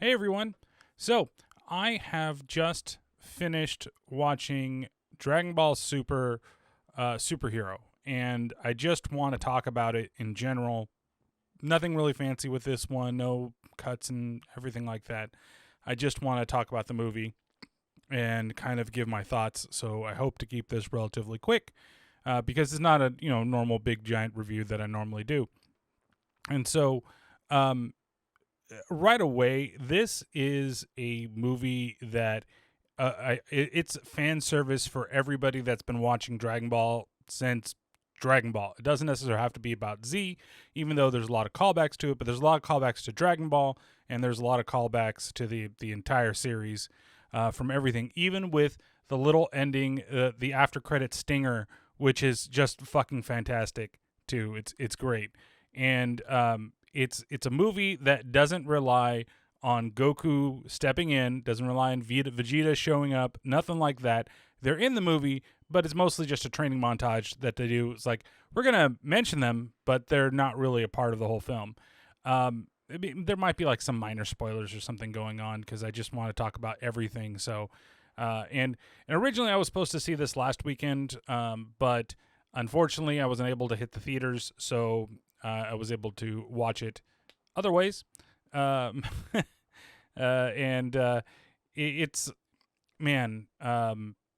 Hey everyone. So, I have just finished watching Dragon Ball Super Hero, and I just want to talk about it in general. Nothing really fancy with this one, no cuts and everything like that. I just want to talk about the movie and kind of give my thoughts. So, I hope to keep this relatively quick because it's not a normal big giant review that I normally do. And so, um, right away, this is a movie that it's fan service for everybody that's been watching Dragon Ball since Dragon Ball. It doesn't necessarily have to be about Z, even though there's a lot of callbacks to it, but there's a lot of callbacks to Dragon Ball, and there's a lot of callbacks to the entire series from everything, even with the little ending, the after credit stinger, which is just fucking fantastic too. It's great, and it's a movie that doesn't rely on Goku stepping in, doesn't rely on Vegeta showing up, nothing like that. They're in the movie, but it's mostly just a training montage that they do. It's like, we're going to mention them, but they're not really a part of the whole film. There might be like some minor spoilers or something going on because I just want to talk about everything. So, and originally I was supposed to see this last weekend, but unfortunately I wasn't able to hit the theaters, so I was able to watch it other ways. Um, and it's man,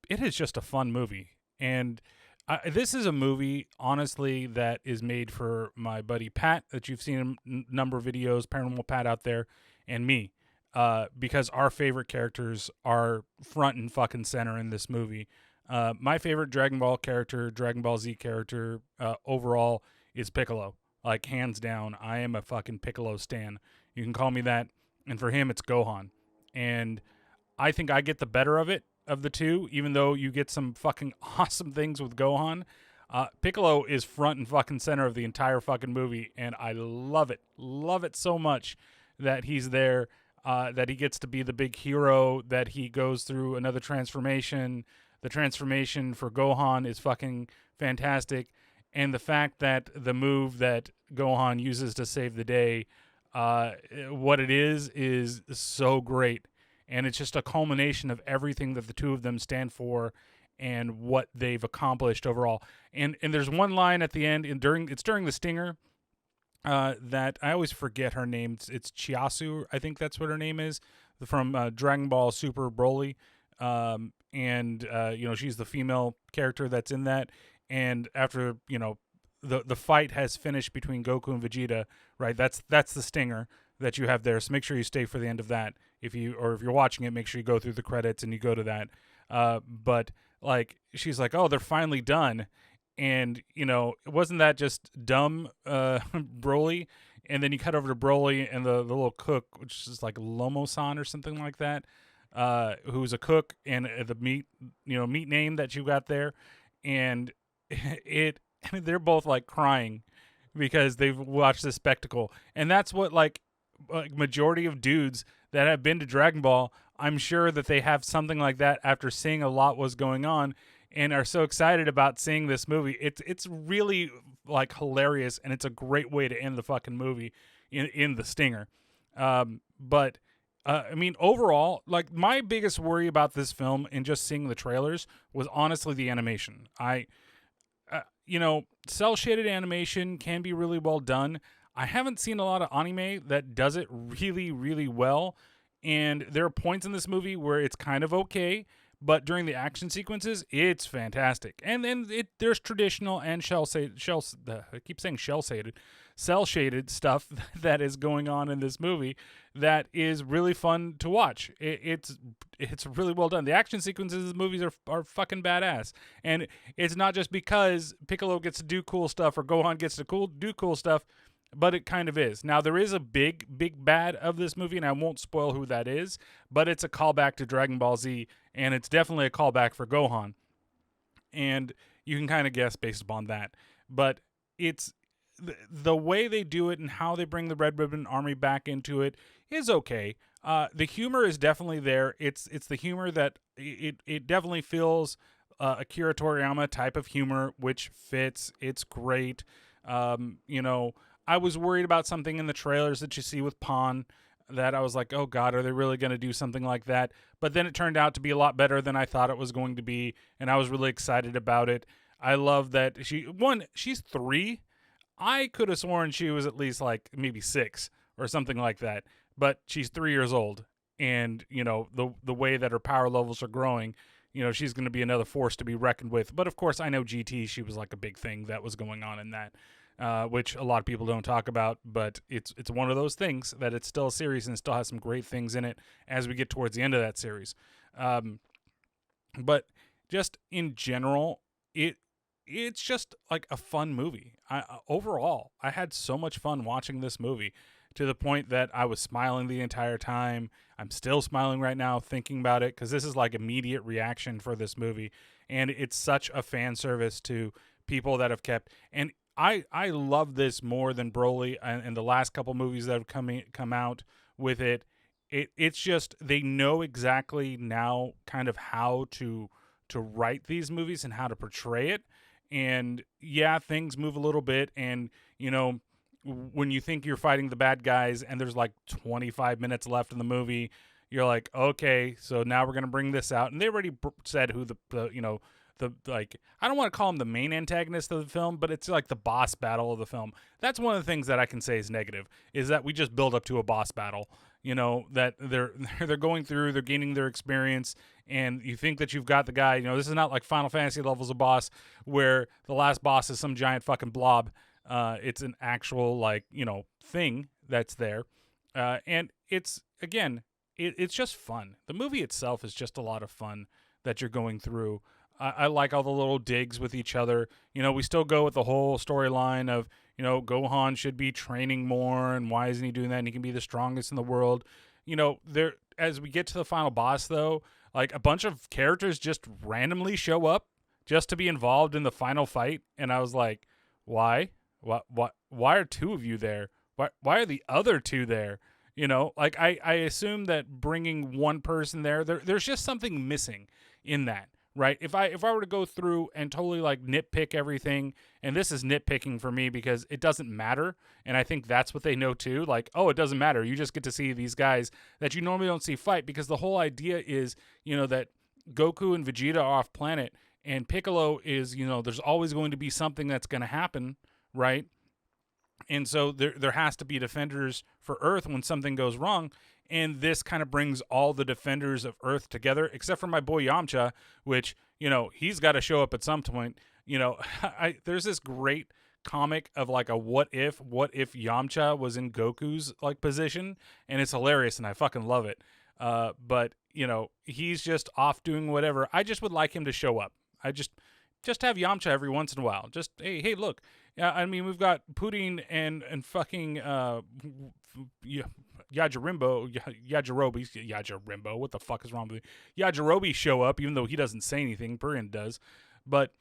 it is just a fun movie, and this is a movie, honestly, that is made for my buddy Pat, that you've seen a number of videos, Paranormal Pat out there, and me, because our favorite characters are front and fucking center in this movie. My favorite Dragon Ball character, Dragon Ball Z character, overall, is Piccolo. Like, hands down, I am a fucking Piccolo stan. You can call me that. And for him, it's Gohan. And I think I get the better of the two, even though you get some fucking awesome things with Gohan. Piccolo is front and fucking center of the entire fucking movie, and I love it. Love it so much that he's there, that he gets to be the big hero, that he goes through another transformation. The transformation for Gohan is fucking fantastic. And the fact that the move that Gohan uses to save the day, what it is so great. And it's just a culmination of everything that the two of them stand for and what they've accomplished overall. And there's one line at the end, during the stinger, that I always forget her name. It's Chiasu, I think that's what her name is, from Dragon Ball Super Broly. And she's the female character that's in that. And after the fight has finished between Goku and Vegeta, right? That's the stinger that you have there. So make sure you stay for the end of that. If you're watching it, make sure you go through the credits and you go to that. But like, she's like, oh, they're finally done. And wasn't that just dumb, Broly? And then you cut over to Broly and the little cook, which is like Lomo-san or something like that, who's a cook, and the meat name that you got there. And they're both like crying because they've watched this spectacle. And that's what like majority of dudes that have been to Dragon Ball, I'm sure that they have something like that after seeing a lot was going on and are so excited about seeing this movie. It's really like hilarious, and it's a great way to end the fucking movie in the stinger. But I mean, overall, like, my biggest worry about this film and just seeing the trailers was honestly the animation. Cell shaded animation can be really well done. I haven't seen a lot of anime that does it really, really well. And there are points in this movie where it's kind of okay, but during the action sequences, it's fantastic. And then there's traditional and I keep saying cell shaded stuff that is going on in this movie that is really fun to watch. It's really well done. The action sequences of the movies are fucking badass, and it's not just because Piccolo gets to do cool stuff or Gohan gets to do cool stuff, but it kind of is. Now, there is a big bad of this movie, and I won't spoil who that is, but it's a callback to Dragon Ball Z, and it's definitely a callback for Gohan. And you can kind of guess based upon that. But it's the way they do it and how they bring the Red Ribbon Army back into it is okay. The humor is definitely there. It's the humor that it definitely feels Akira Toriyama type of humor, which fits. It's great. I was worried about something in the trailers that you see with Pawn that I was like, oh God, are they really going to do something like that? But then it turned out to be a lot better than I thought it was going to be, and I was really excited about it. I love that she's 3. I could have sworn she was at least like maybe 6 or something like that, but she's 3 years old, and the way that her power levels are growing, she's going to be another force to be reckoned with. But of course, I know GT, she was like a big thing that was going on in that. Which a lot of people don't talk about, but it's one of those things that it's still a series and still has some great things in it as we get towards the end of that series. But just in general, it's just like a fun movie. Overall, I had so much fun watching this movie, to the point that I was smiling the entire time. I'm still smiling right now thinking about it, because this is like immediate reaction for this movie, and it's such a fan service to people that have kept. And I love this more than Broly and the last couple movies that have come out with it. It's just, they know exactly now kind of how to write these movies and how to portray it. And yeah, things move a little bit, and when you think you're fighting the bad guys and there's like 25 minutes left in the movie, you're like, okay, so now we're gonna bring this out. And they already said who the like, I don't want to call him the main antagonist of the film, but it's like the boss battle of the film. That's one of the things that I can say is negative, is that we just build up to a boss battle. That they're going through, they're gaining their experience, and you think that you've got the guy. This is not like Final Fantasy levels of boss where the last boss is some giant fucking blob. It's an actual thing that's there, and it's it's just fun. The movie itself is just a lot of fun that you're going through. I like all the little digs with each other. We still go with the whole storyline of, Gohan should be training more, and why isn't he doing that? And he can be the strongest in the world. There, as we get to the final boss, though, like a bunch of characters just randomly show up just to be involved in the final fight. And I was like, why? Why are 2 of you there? Why are the other 2 there? Like I assume that bringing one person there's just something missing in that. Right. If I were to go through and totally like nitpick everything, and this is nitpicking for me because it doesn't matter. And I think that's what they know too. Like, oh, it doesn't matter. You just get to see these guys that you normally don't see fight, because the whole idea is, that Goku and Vegeta are off planet, and Piccolo is, there's always going to be something that's going to happen. Right. And so there has to be defenders for Earth when something goes wrong. And this kind of brings all the defenders of Earth together, except for my boy Yamcha, which, he's got to show up at some point. There's this great comic of like a what if Yamcha was in Goku's like position, and it's hilarious, and I fucking love it. But he's just off doing whatever. I just would like him to show up. I just have Yamcha every once in a while. Just, hey, look. I mean, we've got Pudding and fucking Yajirobe. What the fuck is wrong with you? Yajirobe show up, even though he doesn't say anything. Purin does. But,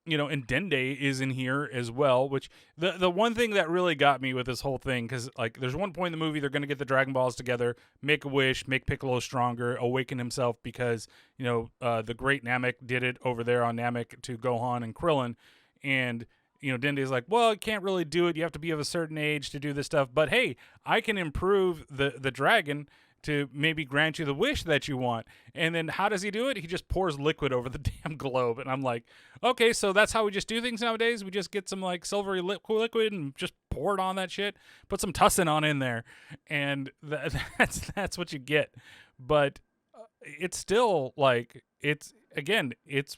and Dende is in here as well, which the one thing that really got me with this whole thing, because, like, there's one point in the movie they're going to get the Dragon Balls together, make a wish, make Piccolo stronger, awaken himself, because, the great Namek did it over there on Namek to Gohan and Krillin. And Dende's like, well, you can't really do it. You have to be of a certain age to do this stuff. But hey, I can improve the dragon to maybe grant you the wish that you want. And then how does he do it? He just pours liquid over the damn globe. And I'm like, okay, so that's how we just do things nowadays? We just get some like silvery liquid and just pour it on that shit? Put some tussin on in there. And that's what you get. But it's still like, it's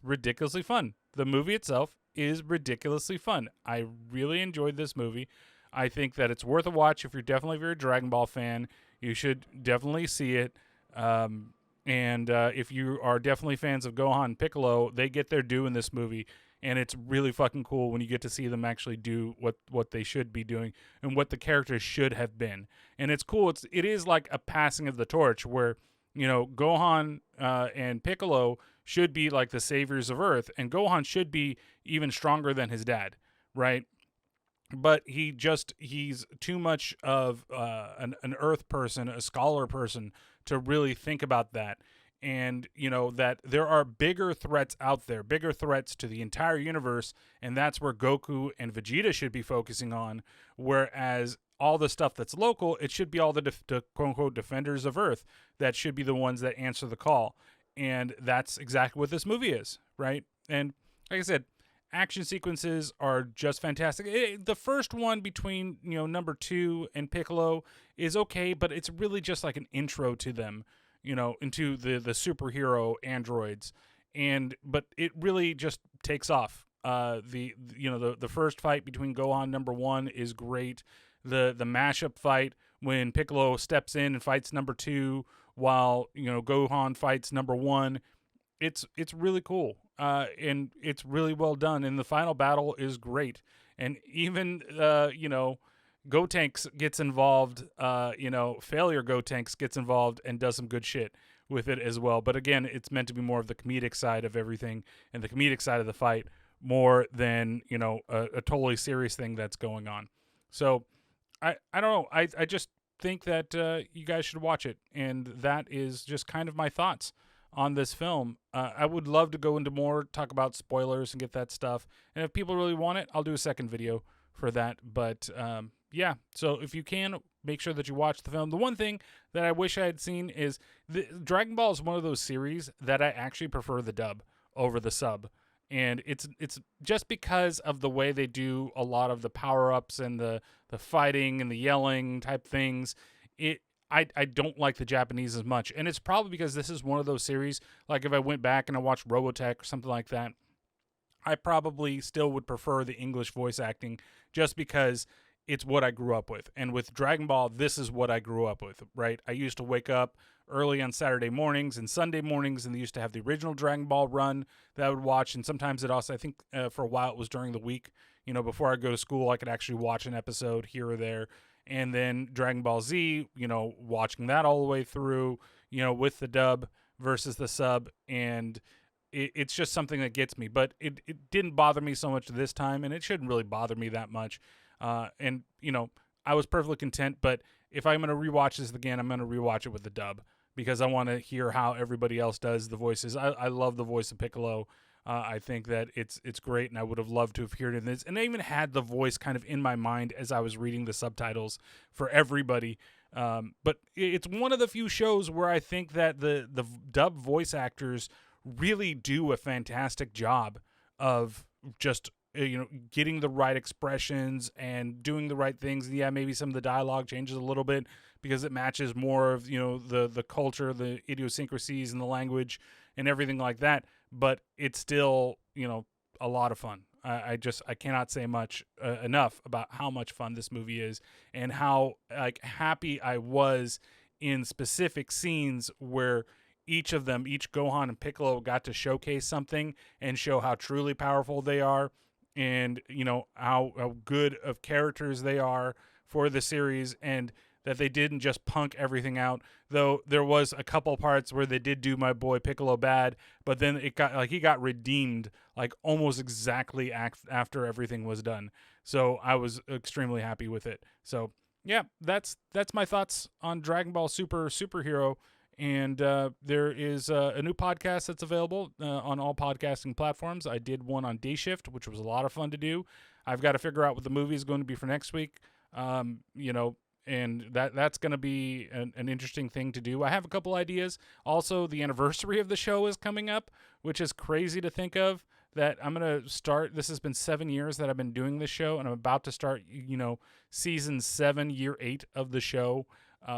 ridiculously fun. The movie itself is ridiculously fun. I really enjoyed this movie. I think that it's worth a watch if you're a Dragon Ball fan. You should definitely see it. And if you are definitely fans of Gohan and Piccolo, they get their due in this movie. And it's really fucking cool when you get to see them actually do what they should be doing and what the characters should have been. And it's cool. It is like a passing of the torch where, Gohan and Piccolo should be like the saviors of Earth, and Gohan should be even stronger than his dad, right? But he's too much of an Earth person, a scholar person, to really think about that. And, that there are bigger threats out there, bigger threats to the entire universe, and that's where Goku and Vegeta should be focusing on. Whereas all the stuff that's local, it should be all the quote unquote defenders of Earth that should be the ones that answer the call. And that's exactly what this movie is, right? And like I said, action sequences are just fantastic. The first one between, number 2 and Piccolo is okay, but it's really just like an intro to them, into the superhero androids. But it really just takes off. The first fight between Gohan number 1 is great. The mashup fight when Piccolo steps in and fights number 2 while Gohan fights number 1, it's really cool, and it's really well done. And the final battle is great, and even Gotenks gets involved. Failure Gotenks gets involved and does some good shit with it as well. But again, it's meant to be more of the comedic side of everything, and the comedic side of the fight more than a totally serious thing that's going on. So I don't know. I just think that you guys should watch it, and that is just kind of my thoughts on this film. I would love to go into more, talk about spoilers and get that stuff, and if people really want it, I'll do a second video for that. But yeah, so if you can, make sure that you watch the film. The one thing that I wish I had seen is Dragon Ball is one of those series that I actually prefer the dub over the sub. And it's just because of the way they do a lot of the power-ups and the fighting and the yelling type things. I don't like the Japanese as much. And it's probably because this is one of those series, like if I went back and I watched Robotech or something like that, I probably still would prefer the English voice acting just because it's what I grew up with. And with Dragon Ball, this is what I grew up with, right? I used to wake up early on Saturday mornings and Sunday mornings, and they used to have the original Dragon Ball run that I would watch. And sometimes it also, I think for a while it was during the week, before I go to school, I could actually watch an episode here or there. And then Dragon Ball Z, watching that all the way through, with the dub versus the sub. And it's just something that gets me. But it didn't bother me so much this time, and it shouldn't really bother me that much. And I was perfectly content. But if I'm going to rewatch this again, I'm going to rewatch it with the dub because I want to hear how everybody else does the voices. I love the voice of Piccolo. I think that it's great, and I would have loved to have heard it in this. And I even had the voice kind of in my mind as I was reading the subtitles for everybody. But it's one of the few shows where I think that the dub voice actors really do a fantastic job of just getting the right expressions and doing the right things. And yeah, maybe some of the dialogue changes a little bit because it matches more of the culture, the idiosyncrasies, and the language and everything like that. But it's still a lot of fun. I cannot say much enough about how much fun this movie is and how happy I was in specific scenes where each of them, each Gohan and Piccolo, got to showcase something and show how truly powerful they are, and how good of characters they are for the series, and that they didn't just punk everything out. Though there was a couple parts where they did do my boy Piccolo bad, but then it got he got redeemed almost exactly after everything was done. So I was extremely happy with it. So yeah, that's my thoughts on Dragon Ball Super Super Hero. And there is a new podcast that's available on all podcasting platforms. I did one on Day Shift, which was a lot of fun to do. I've got to figure out what the movie is going to be for next week. And that's going to be an interesting thing to do. I have a couple ideas. Also, the anniversary of the show is coming up, which is crazy to think of. That I'm going to start. This has been 7 years that I've been doing this show, and I'm about to start, season 7, year 8 of the show,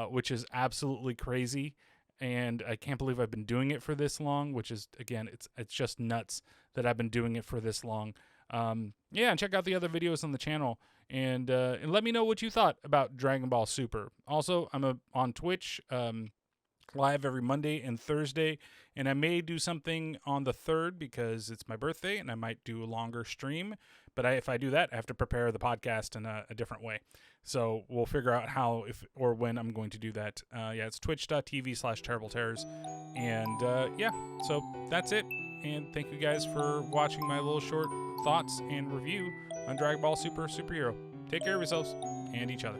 which is absolutely crazy. And I can't believe I've been doing it for this long, which is, again, it's just nuts that I've been doing it for this long. Yeah, and check out the other videos on the channel, and let me know what you thought about Dragon Ball Super. Also, I'm on Twitch live every Monday and Thursday, and I may do something on the 3rd because it's my birthday, and I might do a longer stream. But if I do that, I have to prepare the podcast in a different way. So we'll figure out how, if or when I'm going to do that. Yeah, it's twitch.tv/terribleterrors. And yeah, so that's it. And thank you guys for watching my little short thoughts and review on Dragon Ball Super Super Hero. Take care of yourselves and each other.